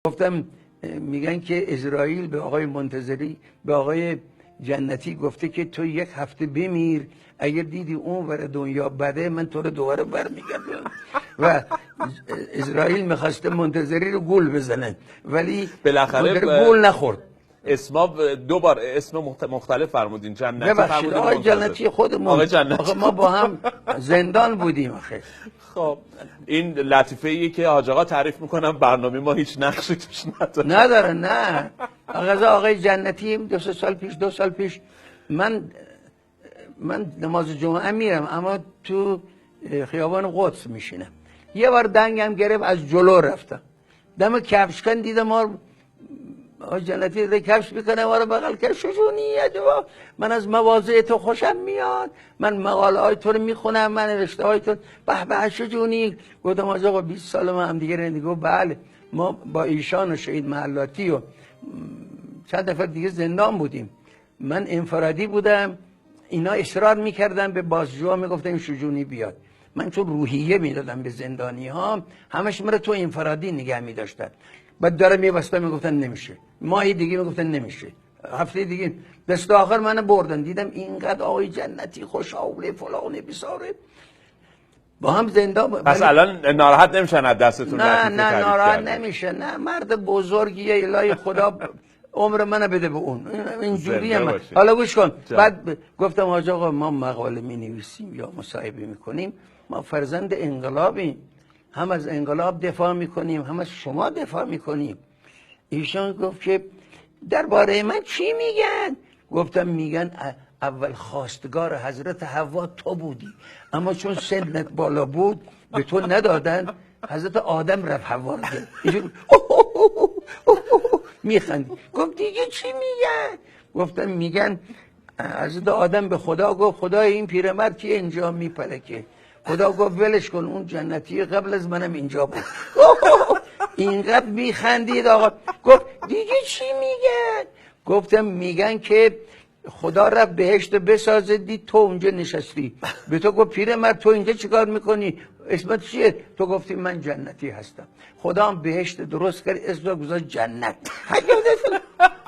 گفتم میگن که اسرائیل به آقای منتظری به آقای جنتی گفته که تو یک هفته بمیر، اگر دیدی اون ور دنیا بده من تو رو دوباره برمیگردم. و اسرائیل میخواسته منتظری رو گول بزنن ولی بالاخره گول نخورد. اسما دو بار اسم مختلف فرمودین، جنتی ببخشید آقای جنتی خودمون، آقای جنتی ما با هم زندان بودیم. آخه خب این لطیفه ایه که حاج آقا تعریف میکنم برنامه ما هیچ نقشی توش نداره. نه آقای جنتی دو سال پیش من نماز جمعه میرم اما تو خیابان قدس میشینم. یه بار دنگم گرفت از جلو رفتم، دم کفشکن دیدم آقای جنتی داره کفش میکنه ما رو بغل کرد. شجونیه جوا، من از مواضع تو خوشم میاد، من مقاله های تو رو میخونم، من نوشته های تو به به شجونی. گفتم آقا 20 سال ما هم دیگه رندگی. گفت بله ما با ایشان و شهید محلاتی و چند نفر دیگه زندان بودیم. من انفرادی بودم، اینا اصرار میکردن به بازجوها، میگفتن این شجونی بیاد. من چون روحیه میدادم به زندانی ها، همش مرا تو انفرادی نگه میداشتن. بعد داره میبستن میگفتن نمیشه، ماهی دیگه میگفتن نمیشه، هفته دیگه. دست آخر من بردن، دیدم اینقدر آقای جنتی خوشحاله فلانه بیساره با هم زندان. پس الان ناراحت نمیشن از دستتون؟ نه ناراحت نمیشه. نه مرد بزرگیه، الهی خدا عمر منو بده به اون، اینجوریه من. حالا گوش کن. بعد گفتم آقا ما مقاله می نویسیم یا مصاحبه میکنیم، ما فرزند انقلابیم، هم از انقلاب دفاع میکنیم هم از شما دفاع میکنیم. ایشان گفت که درباره من چی میگن؟ گفتم میگن اول خواستگار حضرت حوا تو بودی، اما چون سنت بالا بود به تو ندادن، حضرت آدم رفت حوا رو گرفت. میخندی. گفت دیگه چی میگن؟ گفتم میگن حضرت آدم به خدا گفت خدای این پیرمرد که اینجا میپلکه. خدا گفت ولش کن، اون جنتی قبل از منم اینجا بود. اینقدر میخندید آقا. گفت دیگه چی میگن؟ گفتم میگن که خدا رفت بهشت بسازه، دید تو اونجا نشستی، به تو گفت پیرمرد تو اینجا چیکار میکنی؟ اسمت چیه؟ تو گفتی من جنتی هستم. خدا هم بهشت درست کرد، اسمت گذاشت جنت.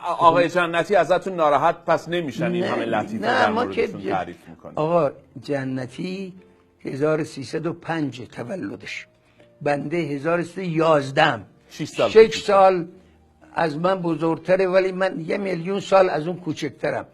آقای جنتی ازتون ناراحت پس نمیشن این همه لطیفه در موردشون تعریف میکنید؟ آقا جنتی 1305 تولدش، بنده 1311، 6 سال از من بزرگتره، ولی من 1,000,000 سال از اون کوچکترم.